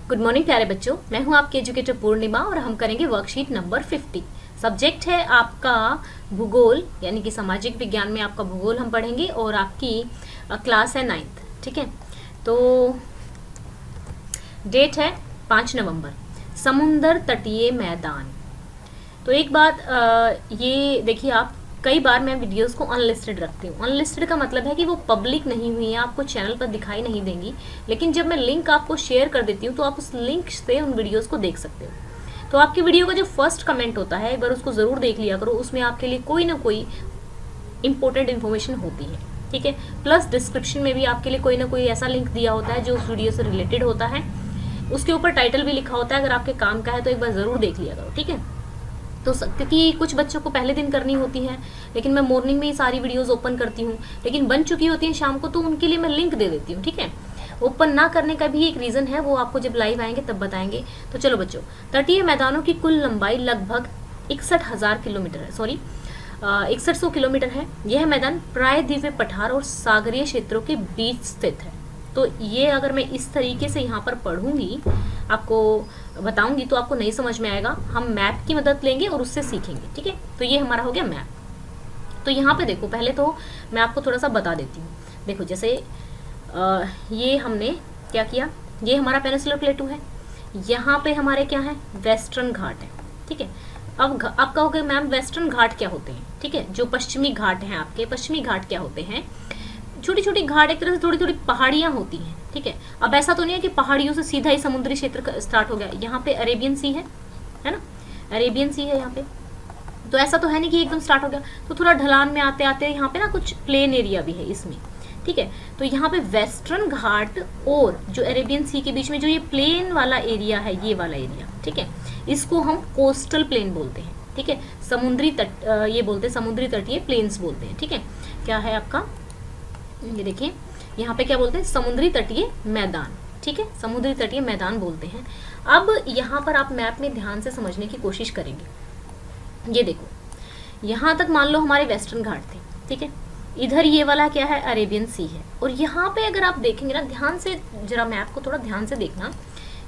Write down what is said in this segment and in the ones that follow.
Good morning प्यारे बच्चों, मैं हूं आपकी एजुकेटर पूर्णिमा और हम करेंगे वर्कशीट नंबर 50। सब्जेक्ट है आपका भूगोल, यानी कि सामाजिक विज्ञान में आपका भूगोल हम पढ़ेंगे और आपकी क्लास है 9th। ठीक है, तो डेट है 5 नवंबर। समुंदर तटीय मैदान। तो एक बात ये देखिए, आप कई बार मैं वीडियोस को अनलिस्टेड रखती हूँ। अनलिस्टेड का मतलब है कि वो पब्लिक नहीं हुई है, आपको चैनल पर दिखाई नहीं देंगी, लेकिन जब मैं लिंक आपको शेयर कर देती हूँ तो आप उस लिंक से उन वीडियोस को देख सकते हो। तो आपकी वीडियो का जो फर्स्ट कमेंट होता है, एक बार उसको ज़रूर देख लिया करो, उसमें आपके लिए कोई ना कोई इंपॉर्टेंट इन्फॉर्मेशन होती है। ठीक है, प्लस डिस्क्रिप्शन में भी आपके लिए कोई ना कोई ऐसा लिंक दिया होता है जो उस वीडियो से रिलेटेड होता है। उसके ऊपर टाइटल भी लिखा होता है, अगर आपके काम का है तो एक बार ज़रूर देख लिया करो। ठीक है, तो क्योंकि कुछ बच्चों को पहले दिन करनी होती है, लेकिन मैं मॉर्निंग में ही सारी वीडियोस ओपन करती हूँ, लेकिन बन चुकी होती हैं शाम को, तो उनके लिए मैं लिंक दे देती हूँ। ठीक है, ओपन ना करने का भी एक रीज़न है, वो आपको जब लाइव आएंगे तब बताएंगे। तो चलो बच्चों, तटीय मैदानों की कुल लंबाई लगभग 61,000 किलोमीटर है, सॉरी 6100 किलोमीटर है। यह मैदान प्रायद्वीपीय पठार और सागरीय क्षेत्रों के बीच स्थित है। तो ये अगर मैं इस तरीके से यहाँ पर पढ़ूंगी, आपको बताऊंगी, तो आपको नहीं समझ में आएगा। हम मैप की मदद लेंगे और उससे सीखेंगे। ठीक है, तो ये हमारा हो गया मैप। तो यहाँ पे देखो, पहले तो मैं आपको थोड़ा सा बता देती हूँ। देखो, जैसे ये हमने क्या किया, ये हमारा पेनिनसुलर प्लेटू है, यहाँ पे हमारे क्या है, वेस्टर्न घाट है। ठीक है, अब आप कहोगे मैम वेस्टर्न घाट क्या होते हैं। ठीक है, जो पश्चिमी घाट हैं आपके, पश्चिमी घाट क्या होते हैं, छोटी छोटी घाट, एक तरह से थोड़ी थोड़ी पहाड़ियाँ होती हैं। ठीक है, अब ऐसा तो नहीं है कि पहाड़ियों से सीधा ही समुद्री क्षेत्र स्टार्ट हो गया। यहाँ पे अरेबियन सी है ना, अरेबियन सी है यहाँ पे, तो ऐसा तो है नहीं कि एकदम स्टार्ट हो गया। तो थोड़ा ढलान में आते आते यहाँ पे ना कुछ प्लेन एरिया भी है इसमें। ठीक है, तो यहाँ पे वेस्टर्न घाट और जो अरेबियन सी के बीच में जो ये प्लेन वाला एरिया है, ये वाला एरिया, ठीक है, इसको हम कोस्टल प्लेन बोलते हैं। ठीक है, समुद्री तट ये बोलते हैं, समुद्री तटीय प्लेन्स बोलते हैं। ठीक है, क्या है आपका, ये देखिए यहाँ पे क्या बोलते हैं, समुद्री तटीय मैदान। ठीक है, समुद्री तटीय मैदान बोलते हैं। अब यहाँ पर आप मैप में ध्यान से समझने की कोशिश करेंगे। ये देखो, यहाँ तक मान लो हमारे वेस्टर्न घाट थे। ठीक है, इधर ये वाला क्या है, अरेबियन सी है। और यहाँ पे अगर आप देखेंगे ना, ध्यान से जरा मैप को थोड़ा ध्यान से देखना,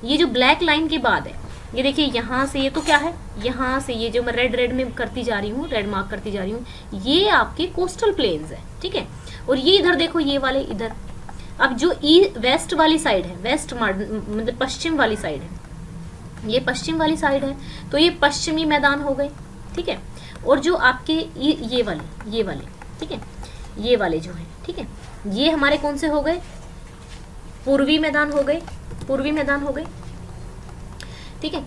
ये जो ब्लैक लाइन के बाद है, ये देखिए यहाँ से, ये तो क्या है, यहाँ से ये जो मैं रेड में करती जा रही हूँ, रेड मार्क करती जा रही हूँ, ये आपके कोस्टल प्लेन्स है। ठीक है, और ये इधर देखो, ये वाले इधर, अब जो वेस्ट वाली साइड है, वेस्ट मतलब पश्चिम वाली साइड है, ये पश्चिम वाली साइड है, तो ये पश्चिमी मैदान हो गए। ठीक है, और जो आपके ये वाले, ठीक है, ये वाले जो है, ठीक है, ये हमारे कौन से हो गए, पूर्वी मैदान हो गए, पूर्वी मैदान हो गए। ठीक है,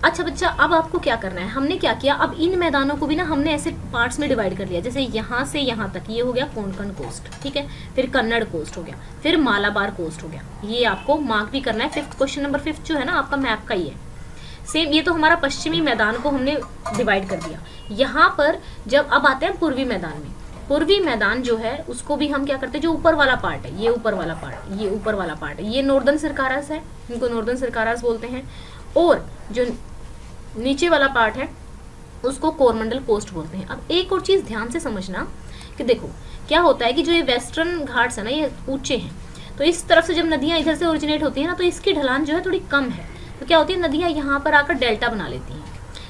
अच्छा बच्चा, अब आपको क्या करना है, हमने क्या किया, अब इन मैदानों को भी ना हमने ऐसे पार्ट्स में डिवाइड कर लिया। जैसे यहाँ से यहाँ तक ये हो गया कोंकण कोस्ट, ठीक है, फिर कन्नड़ कोस्ट हो गया, फिर मालाबार कोस्ट हो गया। ये आपको मार्क भी करना है। 5th क्वेश्चन नंबर 5 जो है ना आपका मैप का ही है। सेम, ये तो हमारा पश्चिमी मैदान को हमने डिवाइड कर दिया। यहाँ पर जब अब आते हैं पूर्वी मैदान में, पूर्वी मैदान जो है उसको भी हम क्या करते हैं, जो ऊपर वाला पार्ट है, ये ऊपर वाला पार्ट, ये ऊपर वाला पार्ट है, ये नॉर्दर्न सरकारास है, इनको नॉर्दर्न सरकारास बोलते हैं। और जो नीचे वाला पार्ट है उसको कोरमंडल कोस्ट बोलते हैं। अब एक और चीज़ ध्यान से समझना कि देखो क्या होता है कि जो ये वेस्टर्न घाट्स है ना, ये ऊंचे हैं, तो इस तरफ से जब नदियाँ इधर से ओरिजिनेट होती है ना, तो इसकी ढलान जो है थोड़ी कम है, तो क्या होती है, नदियाँ यहाँ पर आकर डेल्टा बना लेती हैं।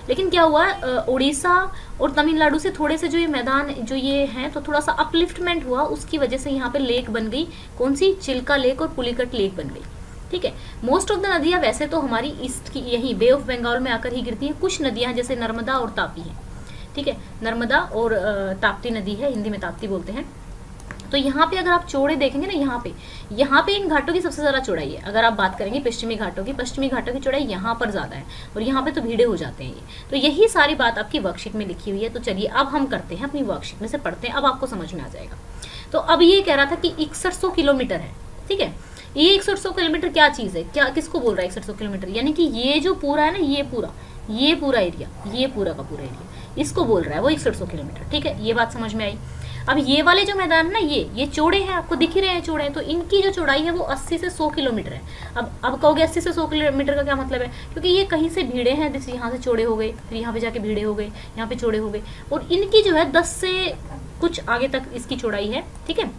लेकिन क्या हुआ, उड़ीसा और तमिलनाडु से थोड़े से जो ये मैदान जो ये हैं, तो थोड़ा सा अपलिफ्टमेंट हुआ, उसकी वजह से यहाँ पे लेक बन गई। कौन सी, चिल्का लेक और पुलिकट लेक बन गई। ठीक है, मोस्ट ऑफ द नदियाँ वैसे तो हमारी ईस्ट की यही बे ऑफ बंगाल में आकर ही गिरती हैं। कुछ नदियाँ जैसे नर्मदा और ताप्ती हैं। ठीक है, नर्मदा और ताप्ती नदी है, हिंदी में ताप्ती बोलते हैं। तो यहाँ पे अगर आप चौड़े देखेंगे ना, यहाँ पे इन घाटों की सबसे ज़्यादा चौड़ाई है। अगर आप बात करेंगे पश्चिमी घाटों की चौड़ाई यहाँ पर ज़्यादा है, और यहाँ पे तो भीड़े हो जाते हैं ये। तो यही सारी बात आपकी वर्कशीट में लिखी हुई है। तो चलिए अब हम करते हैं, अपनी वर्कशीट में से पढ़ते हैं, अब आपको समझ में आ जाएगा। तो अब ये कह रहा था कि 6100 किलोमीटर है। ठीक है, ये 6100 किलोमीटर क्या चीज़ है, क्या किसको बोल रहा है 6100 किलोमीटर, यानी कि ये जो पूरा है ना, ये पूरा एरिया, ये पूरा का पूरा एरिया, इसको बोल रहा है वो 6100 किलोमीटर। ठीक है, ये बात समझ में आई। अब ये वाले जो मैदान है ना, ये चौड़े हैं, आपको दिख ही रहे हैं चौड़े हैं, तो इनकी जो चौड़ाई है वो 80 से 100 किलोमीटर है। अब कहोगे 80 से 100 किलोमीटर का क्या मतलब है, क्योंकि ये कहीं से भीड़े हैं, जैसे यहाँ से चौड़े हो गए, फिर यहाँ पे जाके भीड़े हो गए, यहाँ पे चौड़े हो गए, और इनकी जो है 10 से कुछ आगे तक इसकी चौड़ाई है। ठीक है,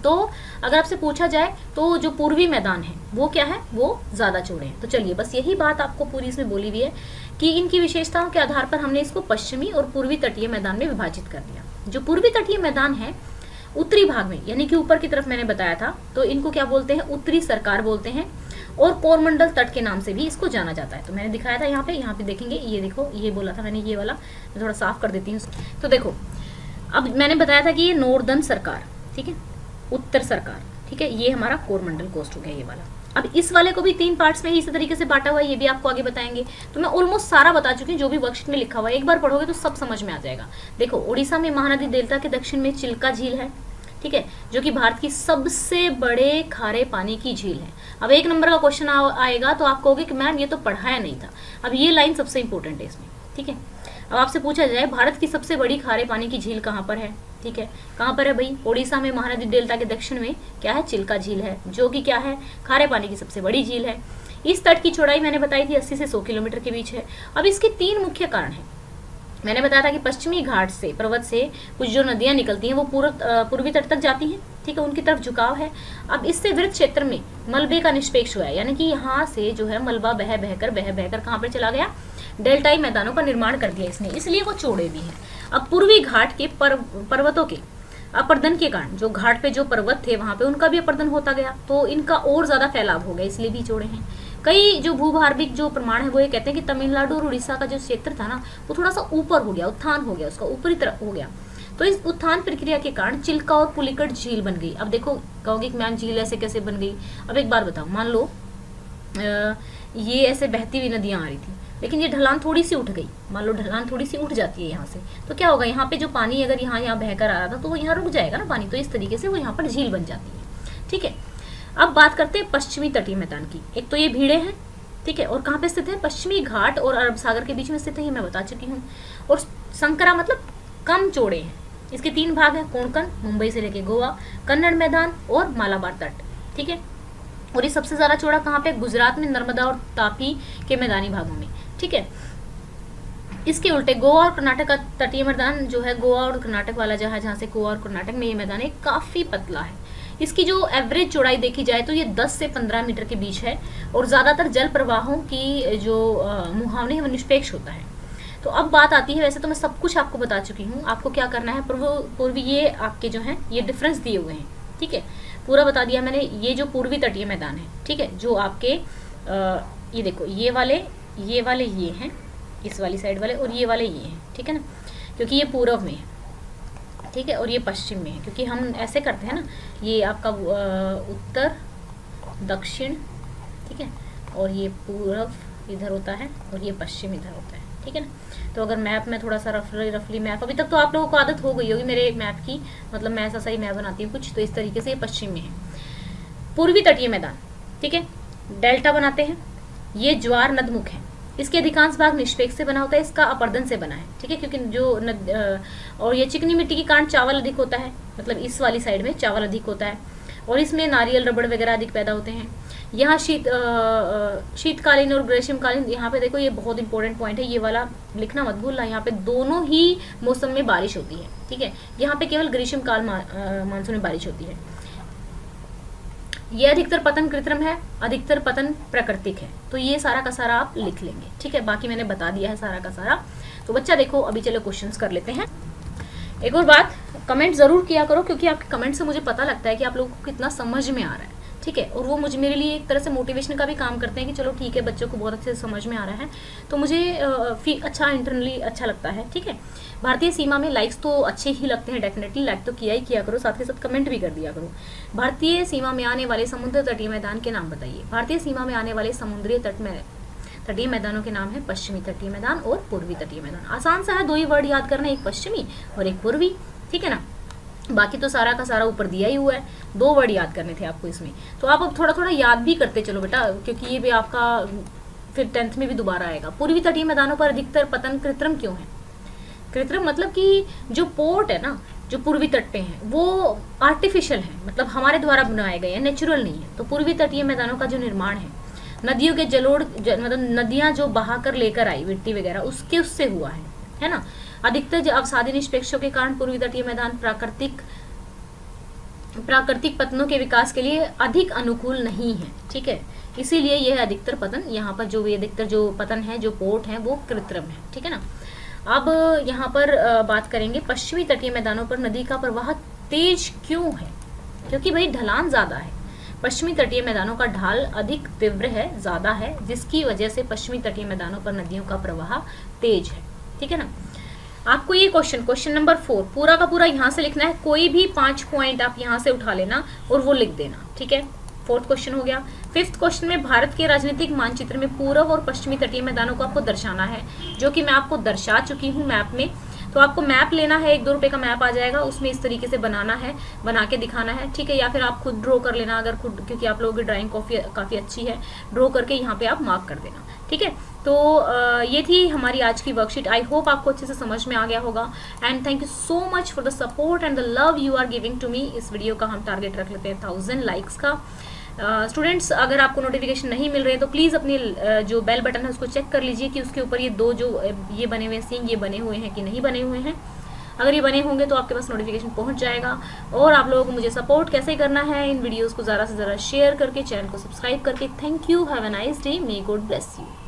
तो अगर आपसे पूछा जाए तो जो पूर्वी मैदान है वो क्या है, वो ज्यादा चौड़े हैं। तो चलिए बस यही बात आपको पूरी इसमें बोली हुई है कि इनकी विशेषताओं के आधार पर हमने इसको पश्चिमी और पूर्वी तटीय मैदान में विभाजित कर दिया। जो पूर्वी तटीय मैदान है उत्तरी भाग में, यानी कि ऊपर की तरफ मैंने बताया था, तो इनको क्या बोलते हैं, उत्तरी सरकार बोलते हैं, और कोरमंडल तट के नाम से भी इसको जाना जाता है। तो मैंने दिखाया था यहाँ पे देखेंगे, ये देखो, ये बोला था मैंने, ये वाला मैं थोड़ा साफ कर देती हूँ। तो देखो अब मैंने बताया था कि ये नॉर्दर्न सरकार, ठीक है, उत्तर सरकार, ठीक है, ये हमारा कोरमंडल कोस्ट हो गया ये वाला। अब इस वाले को भी 3 पार्ट्स में ही इसी तरीके से बांटा हुआ है, ये भी आपको आगे बताएंगे। तो मैं ऑलमोस्ट सारा बता चुकी हूँ, जो भी वर्कशीट में लिखा हुआ है एक बार पढ़ोगे तो सब समझ में आ जाएगा। देखो उड़ीसा में महानदी डेल्टा के दक्षिण में चिल्का झील है, ठीक है, जो कि भारत की सबसे बड़े खारे पानी की झील है। अब 1 नंबर का क्वेश्चन आएगा तो आप कहोगे कि मैम ये तो पढ़ाया नहीं था। अब ये लाइन सबसे इंपॉर्टेंट है इसमें, ठीक है। अब आपसे पूछा जाए भारत की सबसे बड़ी खारे पानी की झील कहाँ पर है, ठीक है, कहाँ पर है भाई, उड़ीसा में महानदी डेल्टा के दक्षिण में क्या है, चिल्का झील है, जो कि क्या है, खारे पानी की सबसे बड़ी झील है। इस तट की चौड़ाई मैंने बताई थी 80 से 100 किलोमीटर के बीच है। अब इसके 3 मुख्य कारण हैं। मैंने बताया था कि पश्चिमी घाट से, पर्वत से कुछ जो नदियां निकलती हैं वो पूर्वी तट तक जाती हैं, ठीक है, उनकी तरफ झुकाव है। अब इससे वृत्त क्षेत्र में मलबे का निष्पेक्ष हुआ है, यानी कि यहाँ से जो है मलबा बह बहकर कहाँ पर चला गया, डेल्टाई मैदानों का निर्माण कर दिया इसने, इसलिए वो चौड़े भी हैं। अब पूर्वी घाट के पर्वतों के अपर्दन के कारण, जो घाट पे जो पर्वत थे वहां पे उनका भी अपर्दन होता गया, तो इनका और ज्यादा फैलाव हो गया, इसलिए भी चौड़े हैं। कई जो भूभार्विक जो प्रमाण है वो ये कहते हैं कि तमिलनाडु और उड़ीसा का जो क्षेत्र था ना वो थोड़ा सा ऊपर हो गया, उत्थान हो गया, उसका ऊपरी तरफ हो गया। तो इस उत्थान प्रक्रिया के कारण चिल्का और पुलिकट झील बन गई। अब देखो कहोगे कि मैम झील ऐसे कैसे बन गई। अब एक बार बताओ, मान लो ये ऐसे बहती हुई नदियां आ रही थी, लेकिन ये ढलान थोड़ी सी उठ गई, मान लो ढलान थोड़ी सी उठ जाती है यहाँ से, तो क्या होगा, यहाँ पे जो पानी अगर यहाँ बहकर आ रहा था तो वो यहाँ रुक जाएगा ना पानी, तो इस तरीके से वो यहाँ पर झील बन जाती है, ठीक है। अब बात करते हैं पश्चिमी तटीय मैदान की। एक तो ये भीड़े हैं, ठीक है, और कहाँ पे स्थित है, पश्चिमी घाट और अरब सागर के बीच में स्थित है, ये मैं बता चुकी हूँ। और संकरा मतलब कम चौड़े हैं। इसके 3 भाग हैं, कोंकण मुंबई से लेके गोवा, कन्नड़ मैदान और मालाबार तट, ठीक है। और ये सबसे ज्यादा चौड़ा कहाँ पे, गुजरात में नर्मदा और तापी के मैदानी भागों में, ठीक है। इसके उल्टे गोवा और कर्नाटक का तटीय मैदान जो है, गोवा और कर्नाटक वाला जहाँ से गोवा और कर्नाटक में ये मैदान है, काफी पतला है। इसकी जो एवरेज चौड़ाई देखी जाए तो ये 10 से 15 मीटर के बीच है, और ज्यादातर जल प्रवाहों की जो मुहावने है वो निष्पेक्ष होता है। तो अब बात आती है, वैसे तो मैं सब कुछ आपको बता चुकी हूँ, आपको क्या करना है, पूर्वी ये आपके जो है ये डिफरेंस दिए हुए हैं, ठीक है, पूरा बता दिया मैंने। ये जो पूर्वी तटीय मैदान है, ठीक है, जो आपके ये देखो ये वाले ये हैं, इस वाली साइड वाले, और ये वाले ये हैं, ठीक है ना, क्योंकि ये पूर्व में है, ठीक है, और ये पश्चिम में है, क्योंकि हम ऐसे करते हैं ना, ये आपका उत्तर दक्षिण, ठीक है, और ये पूर्व इधर होता है और ये पश्चिम इधर होता है, ठीक है ना। तो अगर मैप में थोड़ा सा रफली मैप, अभी तक तो आप लोगों को आदत हो गई होगी मेरे मैप की, मतलब मैं ऐसा सही मैप बनाती हूँ कुछ, तो इस तरीके से ये पश्चिम में है पूर्वी तटीय मैदान, ठीक है, डेल्टा बनाते हैं, ये ज्वार नदमुख है, इसके अधिकांश भाग निष्पेक्ष से बना होता है, इसका अपर्दन से बना है, ठीक है, क्योंकि जो और ये चिकनी मिट्टी के कारण चावल अधिक होता है, मतलब इस वाली साइड में चावल अधिक होता है, और इसमें नारियल रबड़ वगैरह अधिक पैदा होते हैं। यहाँ शीतकालीन और ग्रीष्मकालीन, यहाँ पे देखो ये बहुत इंपॉर्टेंट पॉइंट है, ये वाला लिखना मत भूलना, यहाँ पे दोनों ही मौसम में बारिश होती है, ठीक है, यहाँ पे केवल ग्रीष्मकाल मानसून में बारिश होती है। ये अधिकतर पतन कृत्रिम है, अधिकतर पतन प्राकृतिक है, तो ये सारा का सारा आप लिख लेंगे, ठीक है, बाकी मैंने बता दिया है सारा का सारा। तो बच्चा देखो अभी चलो क्वेश्चंस कर लेते हैं। एक और बात, कमेंट जरूर किया करो, क्योंकि आपके कमेंट से मुझे पता लगता है कि आप लोगों को कितना समझ में आ रहा है, ठीक है, और वो मुझे मेरे लिए एक तरह से मोटिवेशन का भी काम करते हैं कि चलो ठीक है बच्चों को बहुत अच्छे से समझ में आ रहा है, तो मुझे अच्छा इंटरनली अच्छा लगता है, ठीक है। भारतीय सीमा में लाइक्स तो अच्छे ही लगते हैं, डेफिनेटली लाइक तो किया ही किया करो, साथ के साथ कमेंट भी कर दिया करो। भारतीय सीमा में आने वाले समुद्र तटीय मैदान के नाम बताइए। भारतीय सीमा में आने वाले समुद्री तटीय मैदानों के नाम है पश्चिमी तटीय मैदान और पूर्वी तटीय मैदान। आसान सा है, 2 ही वर्ड याद करना, एक पश्चिमी और एक पूर्वी, ठीक है ना, बाकी तो सारा का सारा ऊपर दिया ही हुआ है, 2 वर्ड याद करने थे आपको इसमें, तो आप अब थोड़ा थोड़ा याद भी करते चलो बेटा, क्योंकि ये भी आपका फिर 10th में भी दोबारा आएगा। पूर्वी तटीय मैदानों पर अधिकतर पतन कृत्रिम क्यों है? कृत्रिम मतलब कि जो पोर्ट है ना, जो पूर्वी तट पे हैं वो आर्टिफिशियल है, मतलब हमारे द्वारा बनाए गए हैं, नेचुरल नहीं है। तो पूर्वी तटीय मैदानों का जो निर्माण है, नदियों के मतलब नदियां जो बहा कर लेकर आई मिट्टी वगैरह उससे हुआ है ना। अधिकतर अवसादी निष्पेक्षों के कारण पूर्वी तटीय मैदान प्राकृतिक प्राकृतिक पतनों के विकास के लिए अधिक अनुकूल नहीं है, ठीक है। इसीलिए यह अधिकतर पतन यहाँ पर जो भी अधिकतर जो पतन है, जो पोर्ट है, वो कृत्रिम है, ठीक है ना। अब यहाँ पर बात करेंगे पश्चिमी तटीय मैदानों पर नदी का प्रवाह तेज क्यों है? क्योंकि भाई ढलान ज़्यादा है। पश्चिमी तटीय मैदानों का ढाल अधिक तीव्र है, ज़्यादा है, जिसकी वजह से पश्चिमी तटीय मैदानों पर नदियों का प्रवाह तेज है, ठीक है ना। आपको ये क्वेश्चन नंबर 4 पूरा का पूरा यहाँ से लिखना है। कोई भी 5 पॉइंट आप यहाँ से उठा लेना और वो लिख देना, ठीक है। 4th क्वेश्चन हो गया। 5th क्वेश्चन में भारत के राजनीतिक मानचित्र में पूर्व और पश्चिमी तटीय मैदानों को आपको दर्शाना है, जो कि मैं आपको दर्शा चुकी हूँ मैप में। तो आपको मैप लेना है, 1-2 रुपए का मैप आ जाएगा, उसमें इस तरीके से बनाना है, बना के दिखाना है, ठीक है। या फिर आप खुद ड्रॉ कर लेना, अगर खुद, क्योंकि आप लोगों की ड्राइंग काफ़ी अच्छी है, ड्रॉ करके यहाँ पे आप मार्क कर देना, ठीक है। तो ये थी हमारी आज की वर्कशीट। आई होप आपको अच्छे से समझ में आ गया होगा। And thank you so much for the support and the love you are giving to me. इस वीडियो का हम टारगेट रख लेते हैं 1000 लाइक्स का। स्टूडेंट्स, अगर आपको नोटिफिकेशन नहीं मिल रहे तो प्लीज़ अपनी जो बेल बटन है उसको चेक कर लीजिए कि उसके ऊपर ये 2 जो ये बने हुए सींग, ये बने हुए हैं कि नहीं बने हुए हैं। अगर ये बने होंगे तो आपके पास नोटिफिकेशन पहुंच जाएगा। और आप लोगों को मुझे सपोर्ट कैसे करना है, इन वीडियोस को ज़्यादा से ज़्यादा शेयर करके, चैनल को सब्सक्राइब करके। Thank you, have a nice day, may God bless you.